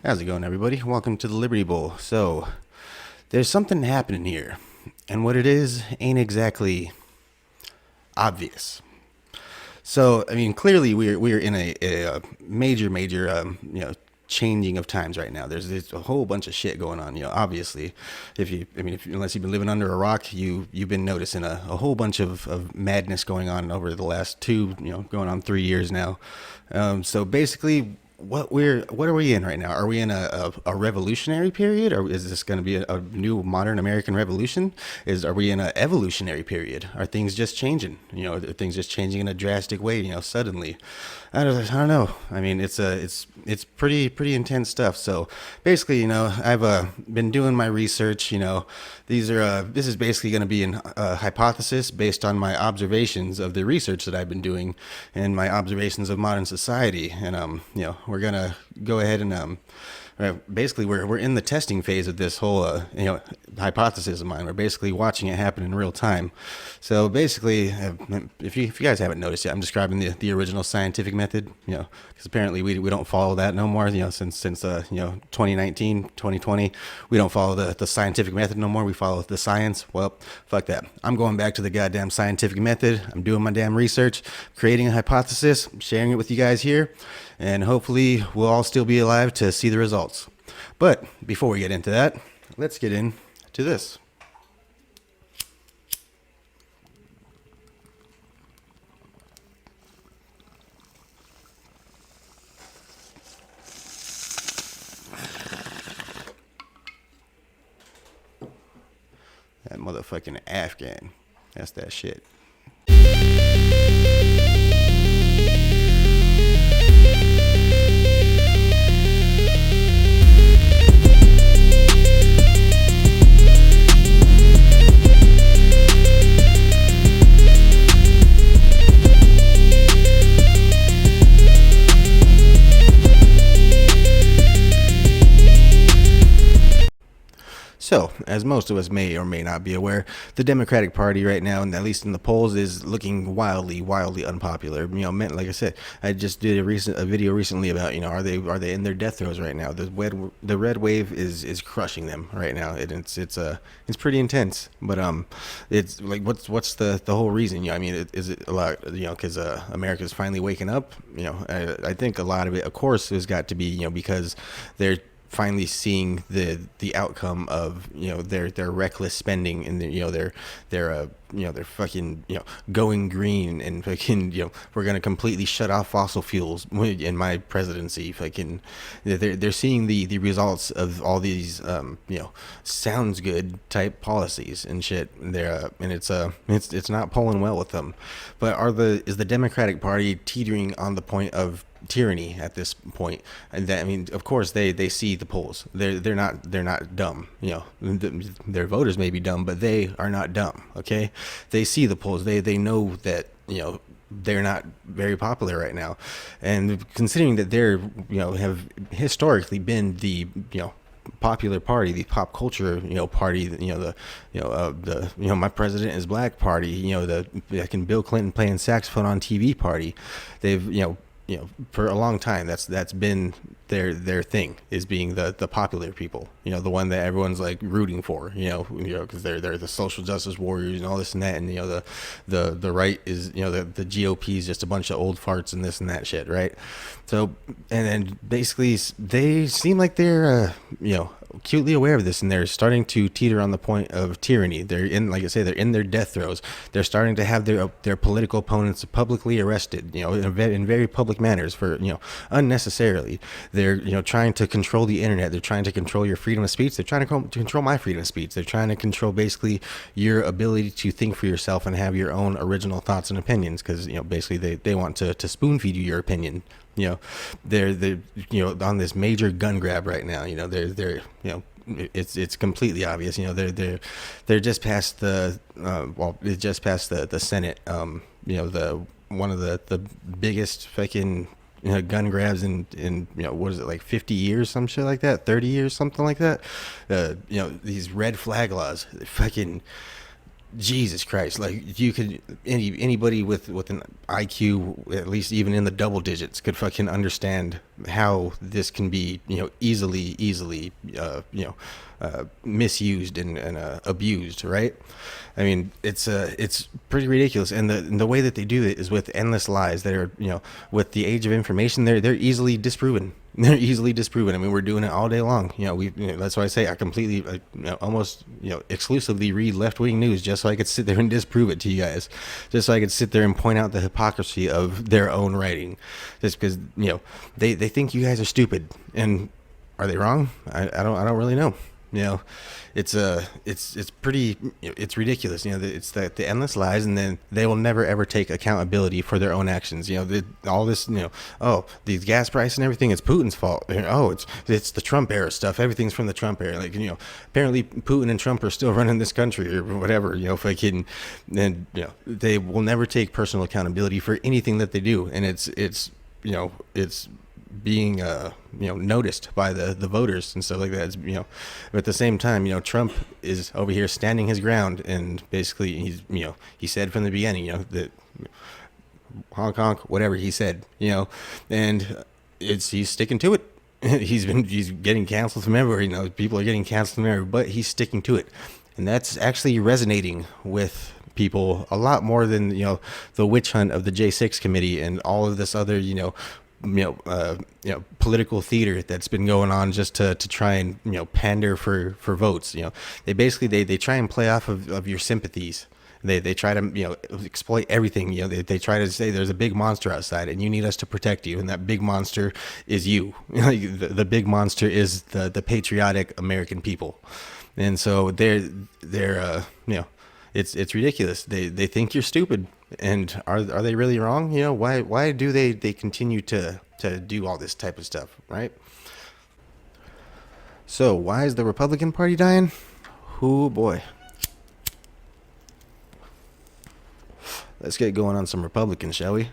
How's it going, everybody? Welcome to the Liberty Bowl. So, there's something happening here, and what it is ain't exactly obvious. So, I mean, clearly we're in a major changing of times right now. There's a whole bunch of shit going on. Obviously, unless you've been living under a rock, you've been noticing a whole bunch of madness going on over the last going on 3 years now. So basically, what are we in right now? Are we in a revolutionary period, or is this going to be a new modern American revolution? Are we in an evolutionary period? Are things just changing? Are things just changing in a drastic way? Suddenly. I don't know. I mean, it's pretty intense stuff. So basically, I've been doing my research. This is basically going to be a hypothesis based on my observations of the research that I've been doing and my observations of modern society. And we're gonna go ahead and basically we're in the testing phase of this whole hypothesis of mine. We're basically watching it happen in real time. So basically, if you guys haven't noticed yet, I'm describing the original scientific method. Because apparently we don't follow that no more. Since 2019, 2020, we don't follow the scientific method no more. We follow the science. Well, fuck that. I'm going back to the goddamn scientific method. I'm doing my damn research, creating a hypothesis, sharing it with you guys here, and hopefully we'll all still be alive to see the results. But before we get into that, let's get into this. That motherfucking Afghan. That's that shit. So, as most of us may or may not be aware, the Democratic Party right now, and at least in the polls, is looking wildly unpopular. Like I said, I just did a video recently about are they in their death throes right now? The red wave is crushing them right now. It's pretty intense. But it's like what's the whole reason? Is it a lot? Because America's finally waking up. I think a lot of it, of course, has got to be because they're finally seeing the outcome of their reckless spending and they're fucking going green and fucking we're gonna completely shut off fossil fuels in my presidency. Fucking they're seeing the results of all these sounds good type policies and shit. And it's not pulling well with them. But is the Democratic Party teetering on the point of tyranny at this point? And of course they see the polls. They're not dumb. Their voters may be dumb, but they are not dumb. Okay, they see the polls. They know that they're not very popular right now, and considering that they're have historically been the popular party, the pop culture party, my president is black party, the Bill Clinton playing saxophone on TV party. They've for a long time that's been their thing, is being the popular people, the one that everyone's like rooting for, because they're the social justice warriors and all this and that, and the right is the GOP is just a bunch of old farts and this and that shit, right? So, and then basically they seem like they're acutely aware of this, and they're starting to teeter on the point of tyranny. They're in, like I say, they're in their death throes. They're starting to have their political opponents publicly arrested, in very public manners for unnecessarily. They're trying to control the internet. They're trying to control your freedom of speech. They're trying to control my freedom of speech. They're trying to control basically your ability to think for yourself and have your own original thoughts and opinions, because basically they want to spoon feed you your opinion. They're on this major gun grab right now. They're it's completely obvious. They're just past it just passed the Senate. The one of the biggest fucking gun grabs in what is it, like 50 years, some shit like that, 30 years, something like that. These red flag laws, fucking Jesus Christ! Like you could anybody with an IQ at least even in the double digits could fucking understand how this can be easily misused and abused, right? I mean it's pretty ridiculous, and the way that they do it is with endless lies that are with the age of information they're easily disproven. They're easily disproven. I mean, we're doing it all day long. That's why I say I completely, almost, exclusively read left wing news just so I could sit there and disprove it to you guys, just so I could sit there and point out the hypocrisy of their own writing, just because they think you guys are stupid, and are they wrong? I don't really know. It's pretty, it's ridiculous. It's the endless lies, and then they will never ever take accountability for their own actions. All this, oh, these gas prices and everything, it's Putin's fault. Oh, it's the Trump era stuff. Everything's from the Trump era. Like, apparently Putin and Trump are still running this country or whatever. If I can, then they will never take personal accountability for anything that they do, and it's being noticed by the voters and stuff like that. But at the same time, Trump is over here standing his ground, and basically he said from the beginning that honk honk whatever he said, and he's sticking to it. he's getting canceled from everywhere. People are getting canceled from everywhere, but he's sticking to it, and that's actually resonating with people a lot more than the witch hunt of the J6 committee and all of this other political theater that's been going on just to try and pander for votes. They basically they try and play off of your sympathies. They try to exploit everything. They try to say there's a big monster outside and you need us to protect you, and that big monster is you. The big monster is the patriotic American people, and so they're it's ridiculous. They think you're stupid. And are they really wrong? Why do they continue to do all this type of stuff, right? So why is the Republican Party dying? Oh boy. Let's get going on some Republicans, shall we?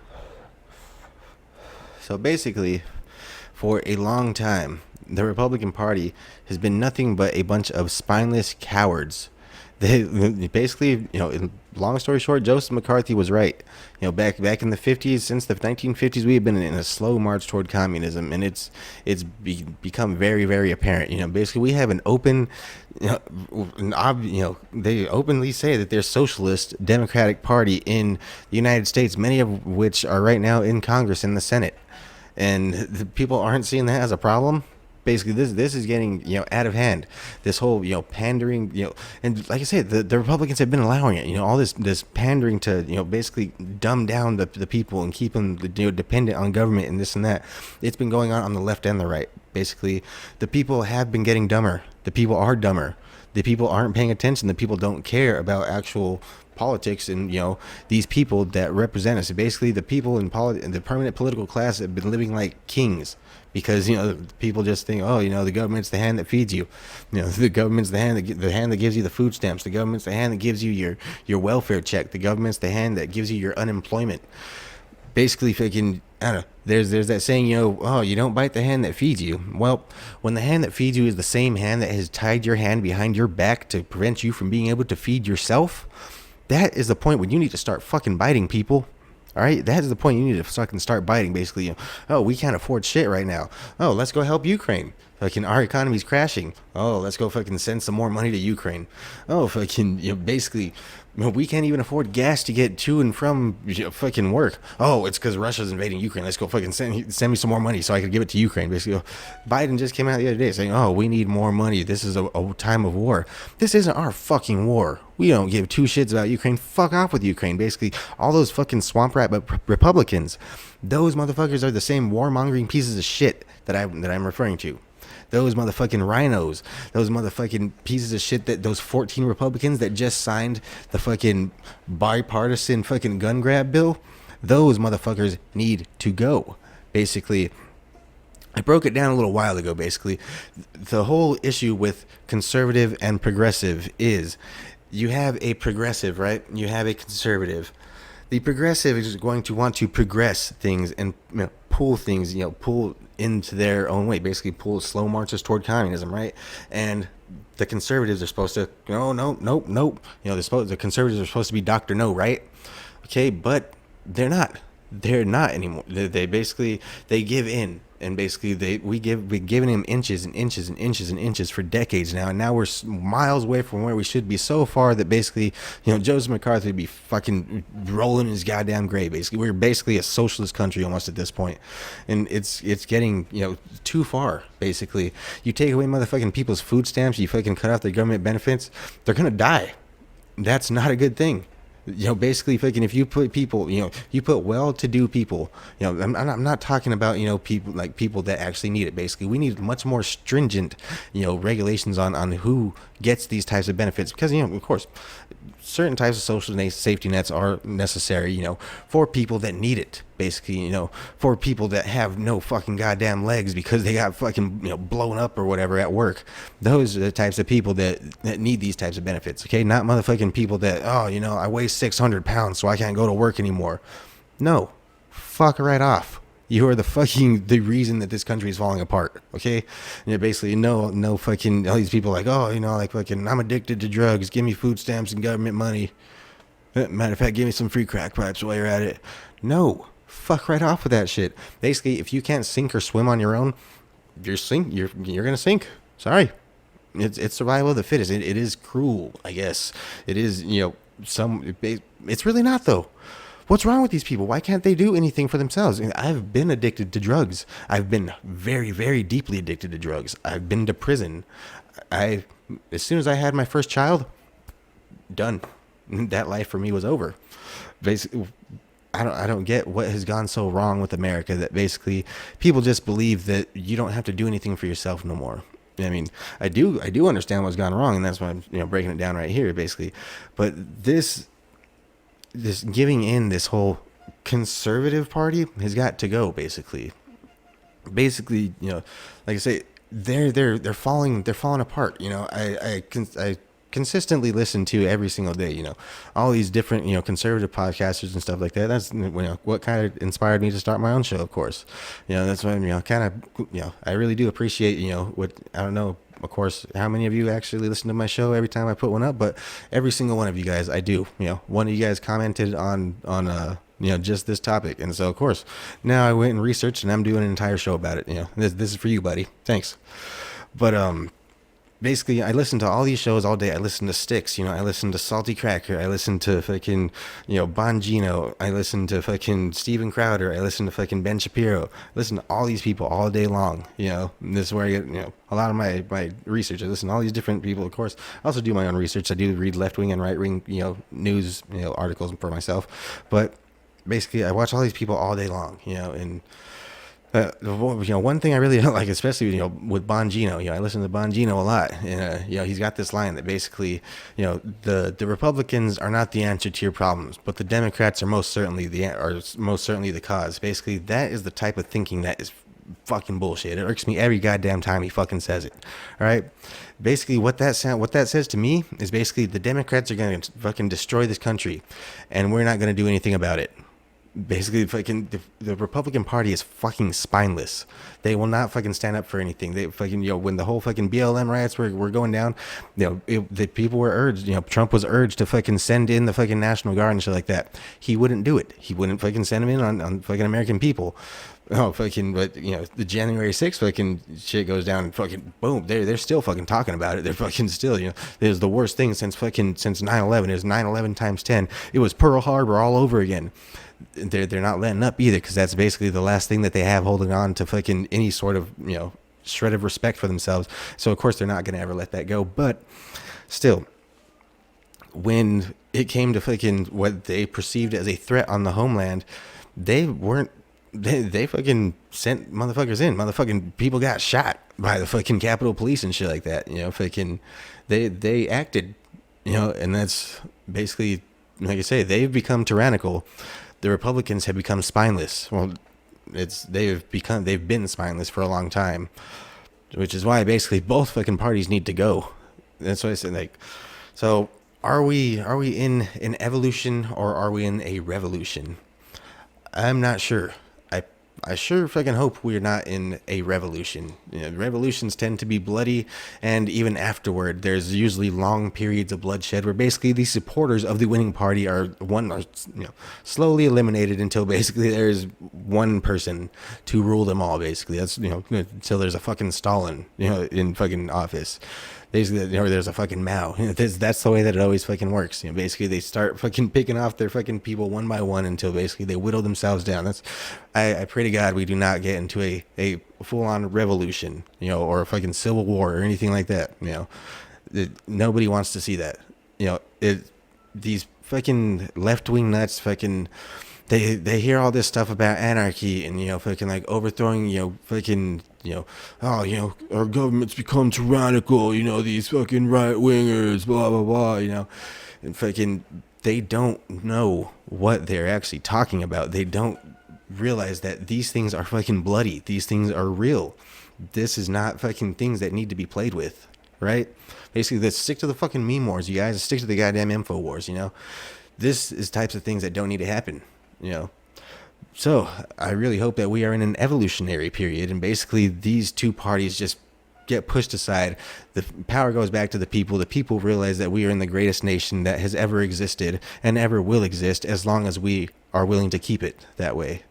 So basically, for a long time, the Republican Party has been nothing but a bunch of spineless cowards. They basically, long story short, Joseph McCarthy was right. Back in the 50s, since the 1950s, we have been in a slow march toward communism, and it's become very, very apparent. Basically, we have an open, they openly say that they're socialist Democratic Party in the United States, many of which are right now in Congress and the Senate, and the people aren't seeing that as a problem. Basically, this is getting out of hand. This whole pandering, and like I said, the Republicans have been allowing it. All this pandering to basically dumb down the people and keep them dependent on government and this and that. It's been going on the left and the right. Basically, the people have been getting dumber. The people are dumber. The people aren't paying attention. The people don't care about actual politics and these people that represent us. Basically, the people in the permanent political class have been living like kings, because people just think, oh, the government's the hand that feeds you. The government's the hand that gives you the food stamps. The government's the hand that gives you your welfare check. The government's the hand that gives you your unemployment. Basically, freaking, I don't know. There's that saying, oh, you don't bite the hand that feeds you. Well, when the hand that feeds you is the same hand that has tied your hand behind your back to prevent you from being able to feed yourself, that is the point when you need to start fucking biting, people. All right, that is the point you need to fucking start biting. Basically, oh, we can't afford shit right now. Oh, let's go help Ukraine. Fucking, our economy's crashing. Oh, let's go fucking send some more money to Ukraine. Oh, fucking, basically, we can't even afford gas to get to and from fucking work. Oh, it's because Russia's invading Ukraine. Let's go fucking send me some more money so I can give it to Ukraine. Basically, Biden just came out the other day saying, oh, we need more money. This is a time of war. This isn't our fucking war. We don't give two shits about Ukraine. Fuck off with Ukraine. Basically, all those fucking swamp rat Republicans, those motherfuckers are the same warmongering pieces of shit that I'm referring to. Those motherfucking rhinos, those motherfucking pieces of shit, that those 14 Republicans that just signed the fucking bipartisan fucking gun grab bill, those motherfuckers need to go. Basically, I broke it down a little while ago. Basically, the whole issue with conservative and progressive is you have a progressive, right? You have a conservative. The progressive is going to want to progress things and pull things, pull into their own way, basically pull slow marches toward communism, right? And the conservatives are supposed to, no, no, nope, nope. The conservatives are supposed to be Dr. No, right? Okay, but they're not. They're not anymore. They basically they give in, and basically we've given him inches and inches and inches and inches for decades now, and now we're miles away from where we should be. So far that basically, Joseph McCarthy would be fucking rolling in his goddamn grave. Basically, we're basically a socialist country almost at this point, and it's getting too far. Basically, you take away motherfucking people's food stamps, you fucking cut off their government benefits, they're gonna die. That's not a good thing. Basically, if you put people, you put well-to-do people, I'm not talking about, people that actually need it. Basically, we need much more stringent, regulations on who gets these types of benefits, because, of course, certain types of social safety nets are necessary, for people that need it. Basically, for people that have no fucking goddamn legs because they got fucking, blown up or whatever at work. Those are the types of people that need these types of benefits. Okay, not motherfucking people that, I weigh 600 pounds, so I can't go to work anymore. No, fuck right off. You are the reason that this country is falling apart. Okay, basically no fucking all these people like, fucking I'm addicted to drugs. Give me food stamps and government money. Matter of fact, give me some free crack pipes while you're at it. No. Fuck right off with that shit. Basically, if you can't sink or swim on your own, you're gonna sink. Sorry, it's survival of the fittest. It is cruel, I guess. It is, it's really not though. What's wrong with these people? Why can't they do anything for themselves? I've been addicted to drugs. I've been very, very deeply addicted to drugs. I've been to prison. As soon as I had my first child, done. That life for me was over. Basically, I don't get what has gone so wrong with America that basically people just believe that you don't have to do anything for yourself no more. I mean, I do understand what's gone wrong, and that's why I'm breaking it down right here, basically. But this giving in, this whole conservative party has got to go. Basically, like I say, they're falling apart. I consistently listen to every single day, all these different, conservative podcasters and stuff like that. That's, what kind of inspired me to start my own show, of course. That's why, kind of, I really do appreciate, what, I don't know, of course, how many of you actually listen to my show every time I put one up, but every single one of you guys, I do. One of you guys commented on just this topic. And so, of course, now I went and researched and I'm doing an entire show about it. This is for you, buddy. Thanks. But, basically, I listen to all these shows all day. I listen to Styx, I listen to Salty Cracker. I listen to fucking, Bongino. I listen to fucking Steven Crowder. I listen to fucking Ben Shapiro. I listen to all these people all day long, And this is where I get, a lot of my research. I listen to all these different people, of course. I also do my own research. I do read left-wing and right-wing, news, articles for myself. But basically, I watch all these people all day long, and... one thing I really don't like, especially with Bongino, I listen to Bongino a lot, and he's got this line that basically, the Republicans are not the answer to your problems, but the Democrats are most certainly the cause. Basically, that is the type of thinking that is fucking bullshit. It irks me every goddamn time he fucking says it. All right, basically what that says to me is basically the Democrats are going to fucking destroy this country, and we're not going to do anything about it. Basically, fucking the Republican Party is fucking spineless. They will not fucking stand up for anything. They fucking, when the whole fucking BLM riots were going down, the people were urged, Trump was urged to fucking send in the fucking National Guard and shit like that. He wouldn't do it. He wouldn't fucking send them in on fucking American people. Oh, fucking, but, the January 6th fucking shit goes down and fucking boom, they're still fucking talking about it. They're fucking still, it was the worst thing since 9/11. It was 9/11 times 10. It was Pearl Harbor all over again. They're not letting up either, because that's basically the last thing that they have holding on to fucking any sort of shred of respect for themselves. So of course they're not gonna ever let that go. But still, when it came to fucking what they perceived as a threat on the homeland, they weren't. They fucking sent motherfuckers in. Motherfucking people got shot by the fucking Capitol Police and shit like that. Fucking they acted. And that's basically, like I say, they've become tyrannical. The Republicans have become spineless. Well, they've been spineless for a long time, which is why basically both fucking parties need to go. That's what I said. Like, so are we in an evolution or are we in a revolution? I'm not sure. I sure fucking hope we're not in a revolution. Revolutions tend to be bloody, and even afterward, there's usually long periods of bloodshed where basically the supporters of the winning party are slowly eliminated until basically there's one person to rule them all. Basically, that's until there's a fucking Stalin, in fucking office. Basically, there's a fucking Mao. That's the way that it always fucking works. Basically they start fucking picking off their fucking people one by one until basically they whittle themselves down. I pray to God we do not get into a full-on revolution, or a fucking civil war or anything like that. Nobody wants to see that. These fucking left-wing nuts fucking they hear all this stuff about anarchy and fucking like overthrowing our government's become tyrannical, these fucking right wingers, blah blah blah, and fucking they don't know what they're actually talking about. They don't realize that these things are fucking bloody. These things are real. This is not fucking things that need to be played with, right? Basically, let's stick to the fucking meme wars, you guys. Stick to the goddamn info wars, This is types of things that don't need to happen, So I really hope that we are in an evolutionary period, and basically these two parties just get pushed aside. The power goes back to the people. The people realize that we are in the greatest nation that has ever existed and ever will exist as long as we are willing to keep it that way.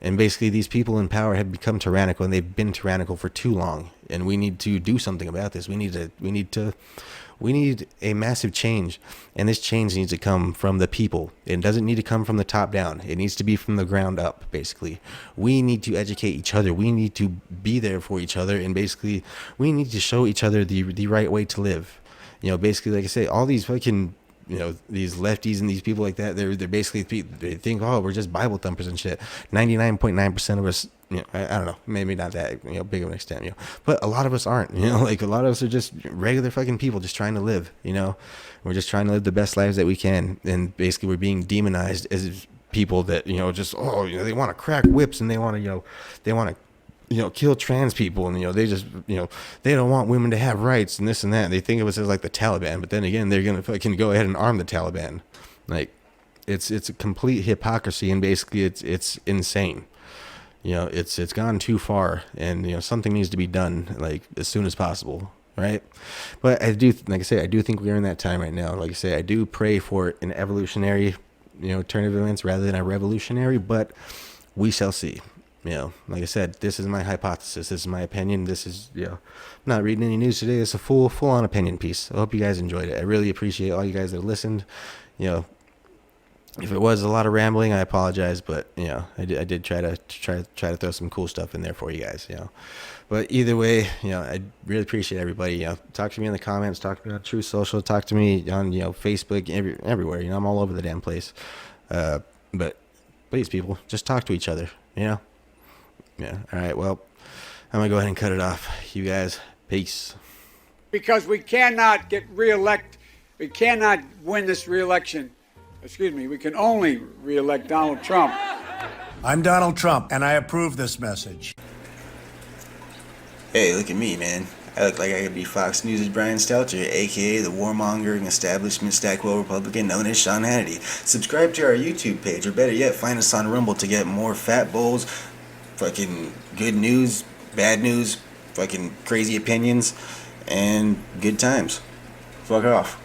And basically these people in power have become tyrannical, and they've been tyrannical for too long. And we need to do something about this. We need a massive change, and this change needs to come from the people. It doesn't need to come from the top down. It needs to be from the ground up, basically. We need to educate each other. We need to be there for each other, and basically we need to show each other the right way to live. Basically, like I say, all these fucking these lefties and these people like that, they're basically, they think, oh, we're just Bible thumpers and shit. 99.9% of us, I don't know, maybe not that big of an extent, but a lot of us aren't. Like a lot of us are just regular fucking people just trying to live. We're just trying to live the best lives that we can, and basically we're being demonized as people that they want to crack whips, and they want to kill trans people, and they just they don't want women to have rights and this and that. They think of us as like the Taliban, but then again, they're gonna fucking go ahead and arm the Taliban. Like it's a complete hypocrisy, and basically it's insane. It's gone too far, and something needs to be done like as soon as possible, right? But I do, like I say, I do think we're in that time right now. Like I say, I do pray for an evolutionary turn of events rather than a revolutionary, but we shall see. Like I said, this is my hypothesis. This is my opinion. This is, I'm not reading any news today. It's a full-on opinion piece. I hope you guys enjoyed it. I really appreciate all you guys that listened. If it was a lot of rambling, I apologize, but I did try to throw some cool stuff in there for you guys. But either way, I really appreciate everybody. Talk to me in the comments. Talk to me on Truth Social. Talk to me on Facebook, everywhere. I'm all over the damn place. But please, people, just talk to each other. Yeah. All right. Well, I'm going to go ahead and cut it off. You guys, peace. Because we cannot get reelect. We cannot win this reelection. Excuse me. We can only reelect Donald Trump. I'm Donald Trump, and I approve this message. Hey, look at me, man. I look like I could be Fox News' Brian Stelter, a.k.a. the warmongering establishment Stackwell Republican known as Sean Hannity. Subscribe to our YouTube page, or better yet, find us on Rumble to get more fat bowls, fucking good news, bad news, fucking crazy opinions, and good times. Fuck off.